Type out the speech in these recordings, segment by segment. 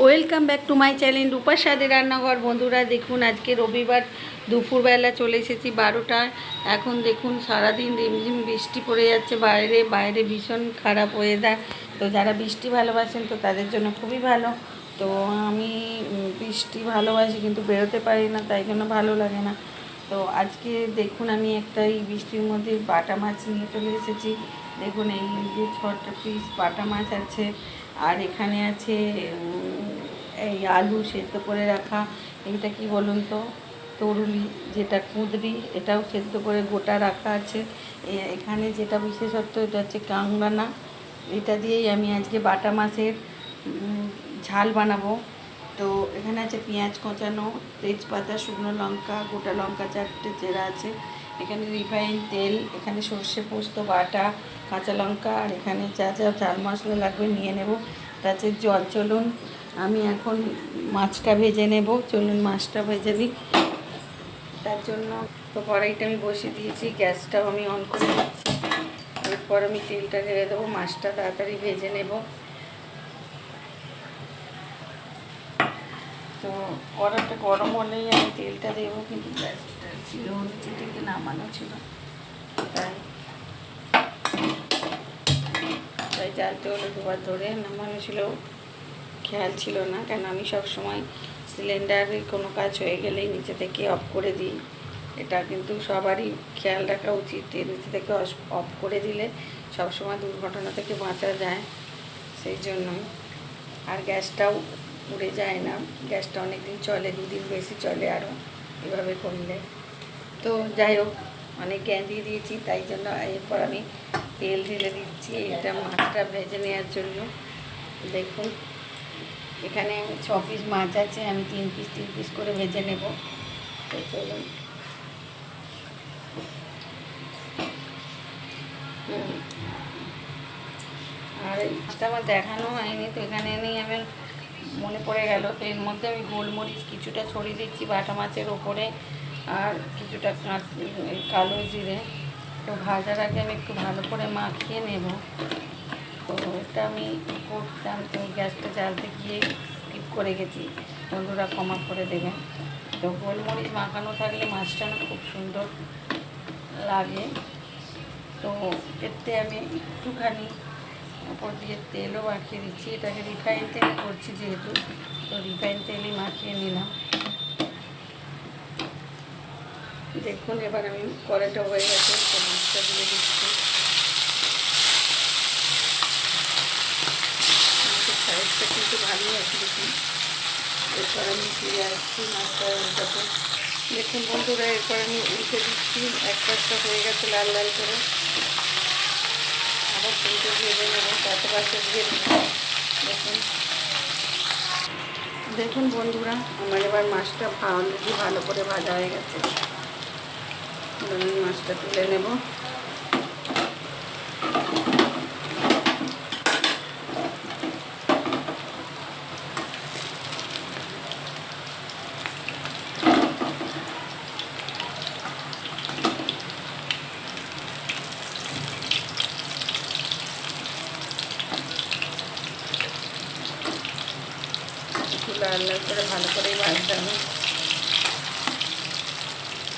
Welcome back to my channel রূপার স্বাদের রান্নাঘর। বন্ধুরা দেখুন, আজকে রবিবার দুপুরবেলা চলে এসেছি 12টায়। এখন দেখুন সারাদিন রিমঝিম বৃষ্টি পড়ে যাচ্ছে বাইরে ভীষণ খারাপ ওয়েদার। তো যারা বৃষ্টি ভালোবাসেন তো তাদের জন্য খুবই ভালো। তো আমি বৃষ্টি ভালোবাসি কিন্তু বেরোতে পারি না, তাই জন্য ভালো লাগে না। তো আজকে দেখুন আমি একটা এই বৃষ্টির মধ্যে বাটা মাছ নিয়ে চলে এসেছি। দেখুন এই যে 6টা পিস বাটা মাছ আছে, আর এখানে আছে এই আলু সেদ্ধ করে রাখা। এটা কি বলুন তো, তরুলি, যেটা কুঁদরি, এটাও সেদ্ধ করে গোটা রাখা আছে। এখানে যেটা বিশেষত্ব, এটা হচ্ছে কাঁংড়ানা। এটা দিয়েই আমি আজকে বাটা মাছের ঝাল বানাবো। তো এখানে আছে পেঁয়াজ কোঁচানো, তেজপাতা, শুকনো লঙ্কা, গোটা লঙ্কা 4টে চেরা আছে, এখানে রিফাইন তেল, এখানে সর্ষে পোস্ত বাটা, কাঁচা লঙ্কা, আর এখানে যা যা চাল মশলা লাগবে নিয়ে নেব। তাতে জল। চলুন আমি এখন মাছটা ভেজে নেব। চলুন মাছটা ভেজে নিই। তার জন্য তো কড়াইটা আমি বসিয়ে দিয়েছি, গ্যাসটাও আমি অন করে দিচ্ছি। এরপর আমি তেলটা ঢেলে দেবো, মাছটা তাড়াতাড়ি ভেজে নেব। তো কড়াইটা গরম হলেই আমি তেলটা দেবো, কিন্তু গ্যাসটা ছিল নিচে থেকে নামানো ছিল, তাই জ্বালতে হলো দুবার ধরে। নামানো ছিল, খেয়াল ছিল না, কেন আমি সব সময় সিলিন্ডারে কোনো কাজ হয়ে গেলেই নিচে থেকে অফ করে দিই। এটা কিন্তু সবারই খেয়াল রাখা উচিত, নিচে থেকে অফ করে দিলে সবসময় দুর্ঘটনা থেকে বাঁচা যায়। সেই জন্যই। আর গ্যাসটাও উড়ে যায় না, গ্যাসটা অনেক দিন চলে, 2 দিন বেশি চলে আরও এভাবে করলে। তো যাই হোক, অনেক জ্ঞান দিয়ে দিয়েছি, তাই জন্য এরপর আমি তেল ঢেলে দিচ্ছি এটা মাছটা ভেজে নেওয়ার জন্য। দেখুন এখানে 6 পিস মাছ আছে, আমি 3 পিস করে ভেজে নেব। তো চলুন। আর এই মাছটা আমার দেখানো হয়নি, তো এখানে এনেই আমার মনে পড়ে গেল। তো এর মধ্যে আমি গোলমরিচ কিছুটা ছড়িয়ে দিচ্ছি বাটা মাছের ওপরে, আর কিছুটা কালো জিরে। তো ভাজার আগে আমি একটু ভালো করে মাখিয়ে নেব। তো এটা আমি করতাম, তো গ্যাসটা জ্বালতে গিয়ে স্কিপ করে গেছি, বন্ধুরা ক্ষমা করে দেবেন। তো গোলমরিচ মাখানো থাকলে মাছটা না খুব সুন্দর লাগে। তো এতে আমি একটুখানি উপর দিয়ে তেলও মাখিয়ে দিচ্ছি, এটাকে রিফাইন তেলে করছি যেহেতু, তো রিফাইন তেলই মাখিয়ে নিলাম। দেখুন এবার আমি কড়াইটা হয়ে গেছে, তো মাছটা দিয়ে দিচ্ছি। মাছের সাইজটা কিন্তু ভালোই আছে দেখুন। এরপর আমি ফিরে আসছি মাছটা উল্টাতে। দেখুন বন্ধুরা, এরপর আমি উল্টে দিচ্ছি, একটা হয়ে গেছে লাল লাল করে। আবার ফুলটা ভেজে নেবো, তাতে পাশে দিয়ে দেবো। দেখুন বন্ধুরা, আমার এবার মাছটা ভালো করে ভাজা হয়ে গেছে। আমি মাছটা তুলে নেব। লাল লাল করে ভালো করেই ভাজতে হবে।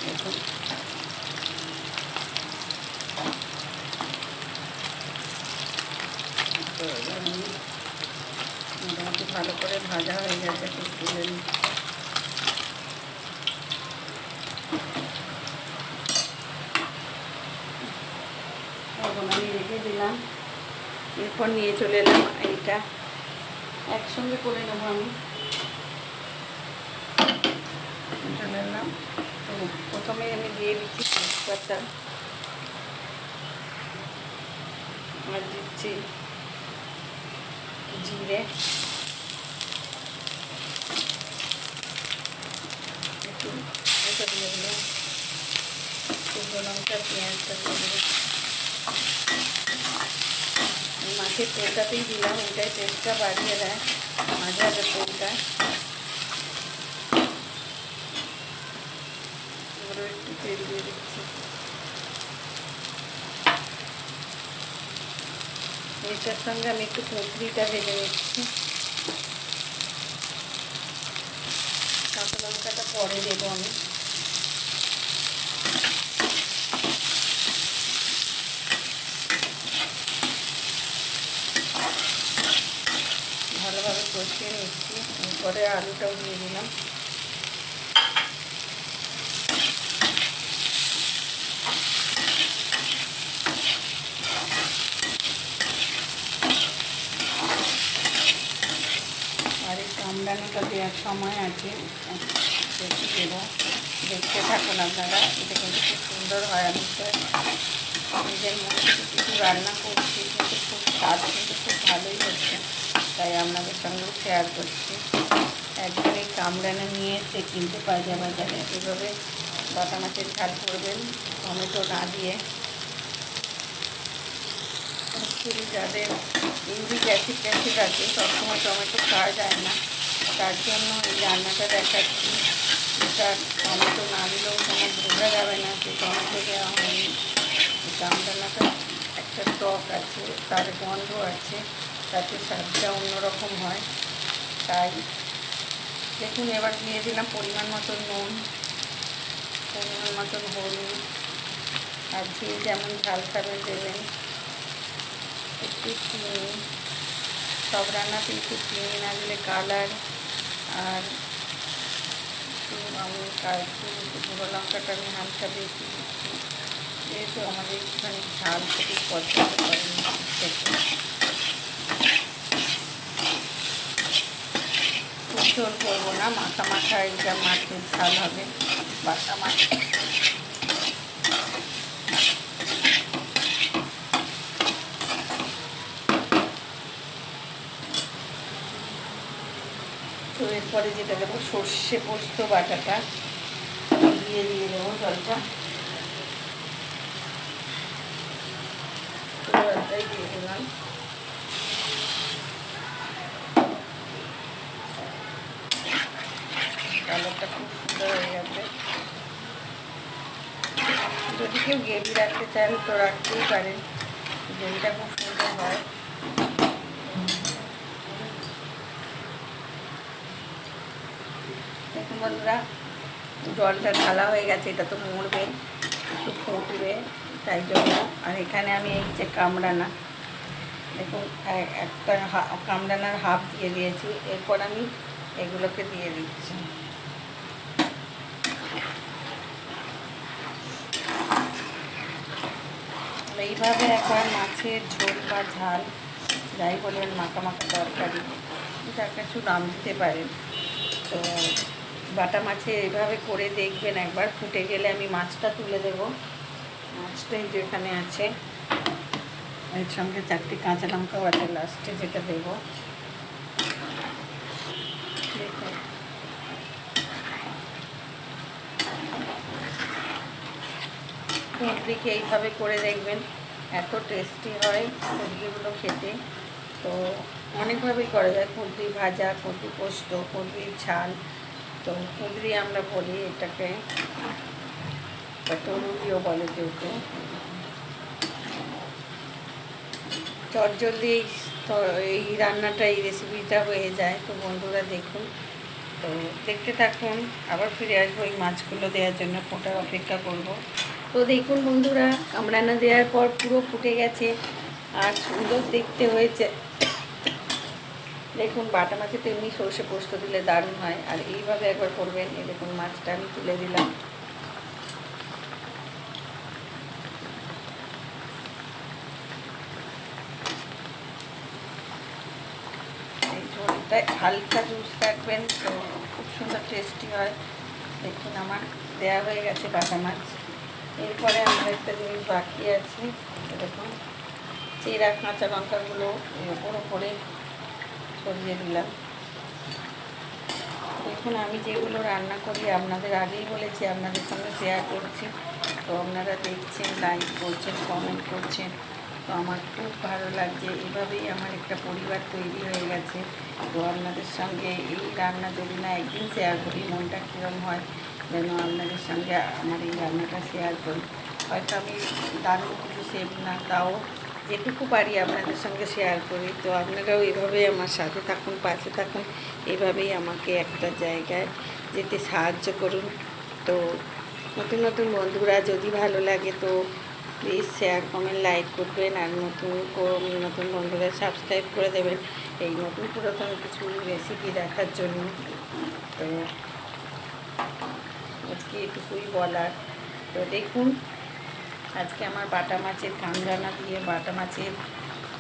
দেখুন মোটামুটি ভালো করে ভাজা হয়ে গেছে, একটু তুলে নিচ্ছি। এখন আমি রেখে দিলাম। এরপর নিয়ে চলে এলাম, এইটা একসঙ্গে করে নেবো আমি। চলে এলাম, তো প্রথমে আমি দিয়ে দিচ্ছি তেজপাতা, আর দিচ্ছি জিরে, একটু এটা দিয়ে দিলাম, শুকনো লঙ্কা, পেঁয়াজটা দিয়ে দেবো। মাছের তেলটাতেই দিলাম, এটাই টেস্টটা বাড়িয়ে দেয় মাছের তেলটা। আরও একটু তেল দিয়ে দিচ্ছি। এটার সঙ্গে আমি একটু কুঁদরিটা ভেজে নিচ্ছি। মশলাটা পরে দেবো আমি। ভালোভাবে কষিয়ে নিচ্ছি, এরপরে আলুটাও দিয়ে দিলাম। আর এই কামড়ানোটা দেওয়ার সময় আছে, বেশি দেবো, দেখতে থাকুন আপনারা। এটা কিন্তু খুব সুন্দর হয়। আমি তো নিজের মধ্যে কিছু রান্না করছি, কিন্তু খুব স্বাদ কিন্তু খুব ভালোই হচ্ছে, তাই আপনাদের সঙ্গেও শেয়ার করছি। একজন এই কামড়ানো নিয়ে এসে কিনতে পাওয়া যায় বাজারে। এভাবে বাটা মাছের ঝাল করবেন টমেটো না দিয়ে। অ্যাকচুয়ালি যাদের ইউরিক অ্যাসিড আছে সবসময় টমেটো খাওয়া যায় না, তার জন্য এই রান্নাটা দেখাচ্ছি। এটা টমেটো না দিলেও কোনো বোঝা যাবে না যে টমেটো দেওয়া হয়নি। এই কামরান্নাটা একটা টক আছে, তার গন্ধ আছে, তাতে স্বাদটা অন্যরকম হয়। তাই দেখুন, এবার দিয়ে দিলাম পরিমাণ মতন নুন, পরিমাণ মতন হলুদ, আর যে যেমন ঝাল খাবেন দেবেন। একটু চিনি, সব রান্নাতে একটু চিনি না দিলে কালার, আর আমি গুঁড়ো লঙ্কাটা আমি হালকা বেশি দিচ্ছি, যেহেতু আমাদের একটুখানি ঝাল খুবই পছন্দ করেন খেতে। খুব ঝোল করবো না, মাখা মাখা এটা মাছের ঝাল হবে, বাটা মাছ। তো এরপরে যেটা দেবো সর্ষে পোস্ত বাটাটা দিয়ে দেবো জলটা, জলটাই দিয়ে দিলাম। কালারটা খুব সুন্দর হয়ে গেছে। যদি কেউ গ্রেভি রাখতে চান তো রাখতেই পারেন, গ্রেভিটা খুব সুন্দর হয়। দেখুন বন্ধুরা, জলটা ঢালা হয়ে গেছে, এটা তো মরবে, একটু ফুটবে, তাই জন্য। আর এখানে আমি এই যে কামরানা, দেখুন একটা কামরানার হাফ দিয়ে দিয়েছি। এরপর আমি এগুলোকে দিয়ে দিচ্ছি। এইভাবে একবার মাছের ঝোল বা ঝাল যাই বলবেন, মাখা মাখা তরকারি, এটা কিছু নাম দিতে পারেন। তো বাটা মাছে এইভাবে করে দেখবেন একবার। ফুটে গেলে আমি মাছটা তুলে দেব। মাছটাই যেখানে আছে, এর সঙ্গে 4টে কাঁচা লঙ্কাও আছে লাস্টে, যেটা দেবো। দেখুন, কুঁদরিকে এইভাবে করে দেখবেন, এত টেস্টি হয় কুঁদরিগুলো খেতে। তো অনেকভাবেই করা যায়, কুঁদরি ভাজা, কুঁদরি পোস্ত, কুঁদরির ঝাল। তো কুঁদরি আমরা বলি এটাকে, তরুলিও বলে কেউ কেউ। চটজলদি এই রান্নাটা, এই রেসিপিটা হয়ে যায়। তো বন্ধুরা দেখুন, তো দেখতে থাকুন। আবার ফিরে আসবো এই মাছগুলো দেওয়ার জন্য, ফোটার অপেক্ষা করব। তো দেখুন বন্ধুরা, কামরানা দেওয়ার পর পুরো ফুটে গেছে আর সুন্দর দেখতে হয়েছে। দেখুন, বাটা মাছে তো এমনি সর্ষে পোস্ত দিলে দারুণ হয়, আর এইভাবে একবার করবেন। এই দেখুন, মাছটা আমি তুলে দিলাম। এই ঝোলটা হালকা জুস রাখবেন, তো খুব সুন্দর টেস্টি হয়। দেখুন, আমার দেওয়া হয়ে গেছে বাটা মাছ। এরপরে আমার একটা জিনিস বাকি আছে, দেখুন, চেরা কাঁচা লঙ্কাগুলো ওপর ওপরে ছড়িয়ে দিলাম। দেখুন, আমি যেগুলো রান্না করি আপনাদের আগেই বলেছি, আপনাদের সঙ্গে শেয়ার করছি। তো আপনারা দেখছেন, লাইক করছেন, কমেন্ট করছেন, তো আমার খুব ভালো লাগছে। এভাবেই আমার একটা পরিবার তৈরি হয়ে গেছে। তো আপনাদের সঙ্গে এই রান্না যদি না একদিন শেয়ার করি, মনটা কীরকম হয় যেন আপনাদের সঙ্গে আমার এই রান্নাটা শেয়ার করি। হয়তো আমি দারুণ কিছু শেফ না, তাও যেটুকু পারি আপনাদের সঙ্গে শেয়ার করি। তো আপনারাও এভাবেই আমার সাথে থাকুন, পাশে থাকুন, এভাবেই আমাকে একটা জায়গায় যেতে সাহায্য করুন। তো নতুন নতুন বন্ধুরা যদি ভালো লাগে তো প্লিজ শেয়ার কমেন্ট লাইক করবেন, আর নতুন বন্ধুরা সাবস্ক্রাইব করে দেবেন এই নতুন পুরাতন কিছু রেসিপি দেখার জন্য। তো আজকে এটুকুই বলার। তো দেখুন আজকে আমার বাটা মাছের কাঁকড়ানা দিয়ে বাটা মাছের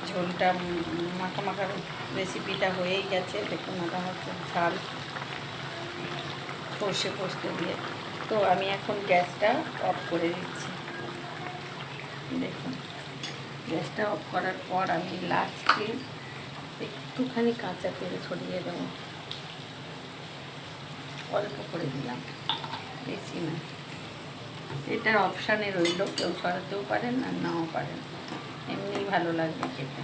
ঝোলটা মাখা মাখার রেসিপিটা হয়েই গেছে। দেখুন ওটা হচ্ছে ঝাল সর্ষে পোস্ত দিয়ে। তো আমি এখন গ্যাসটা অফ করে দিচ্ছি। দেখুন গ্যাসটা অফ করার পর আমি লাস্টে একটুখানি কাঁচা তেল ছড়িয়ে দেবো, অল্প করে দিলাম, বেশি না। এটার অপশানে রইল, কেউ ছড়াতেও পারেন আর নাও পারেন, এমনি ভালো লাগবে খেতে।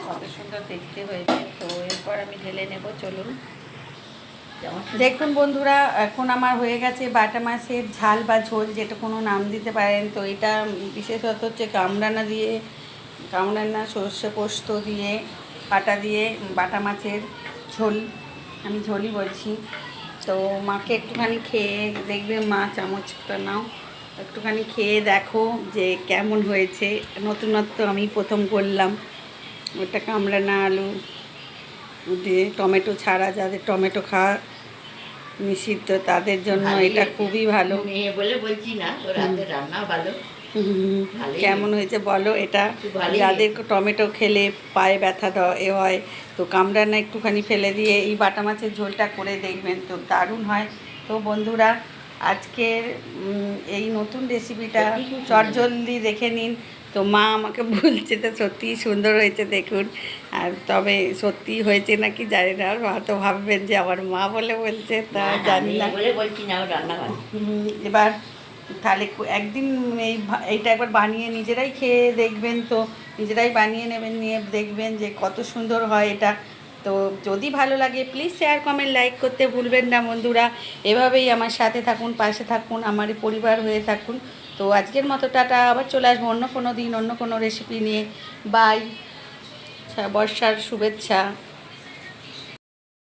কত সুন্দর দেখতে হয়েছে। তো এরপর আমি ঢেলে নেব, চলুন। দেখুন বন্ধুরা এখন আমার হয়ে গেছে বাটা মাছের ঝাল বা ঝোল, যেটা কোনো নাম দিতে পারেন। তো এটা বিশেষত হচ্ছে কামরানা সর্ষে পোস্ত দিয়ে বাটা দিয়ে বাটা মাছের ঝোল, আমি ঝোলই বলছি। তো মাকে একটুখানি খেয়ে দেখবে, মা চামচটা নাও, একটুখানি খেয়ে দেখো যে কেমন হয়েছে। নতুনত্ব আমি প্রথম করলাম। ওটা কামরানা আলু দিয়ে টমেটো ছাড়া, যাদের টমেটো খাওয়া নিষিদ্ধ তাদের জন্য এটা খুবই ভালো। মেয়ে বলে বলছি না, ওর হাতের রান্না ভালো। কেমন হয়েছে বলো। এটা যাদের টমেটো খেলে পায়ে ব্যথা হয়, তো কামরানা একটুখানি ফেলে দিয়ে এই বাটা মাছের ঝোলটা করে দেখবেন, তো দারুণ হয়। তো বন্ধুরা আজকের এই নতুন রেসিপিটা চটজলদি দেখে নিন। তো মা আমাকে বলছে তো সত্যিই সুন্দর হয়েছে দেখুন। আর তবে সত্যি হয়েছে নাকি জানি না, আর মা তো ভাববেন যে আমার মা বলে বলছে, তা জানি না। বলছি না, ওর রান্না ভালো। এবার তাহলে একদিন এইটা একবার বানিয়ে নিজেরাই খেয়ে দেখবেন। তো নিজেরাই বানিয়ে নেবেন, নিয়ে দেখবেন যে কত সুন্দর হয় এটা। তো যদি ভালো লাগে প্লিজ শেয়ার কমেন্ট লাইক করতে ভুলবেন না বন্ধুরা। এভাবেই আমার সাথে থাকুন, পাশে থাকুন, আমার পরিবার হয়ে থাকুন। তো আজকের মতো টাটা, আবার চলে আসবো অন্য কোনো দিন অন্য কোনো রেসিপি নিয়ে। বাই, বর্ষার শুভেচ্ছা।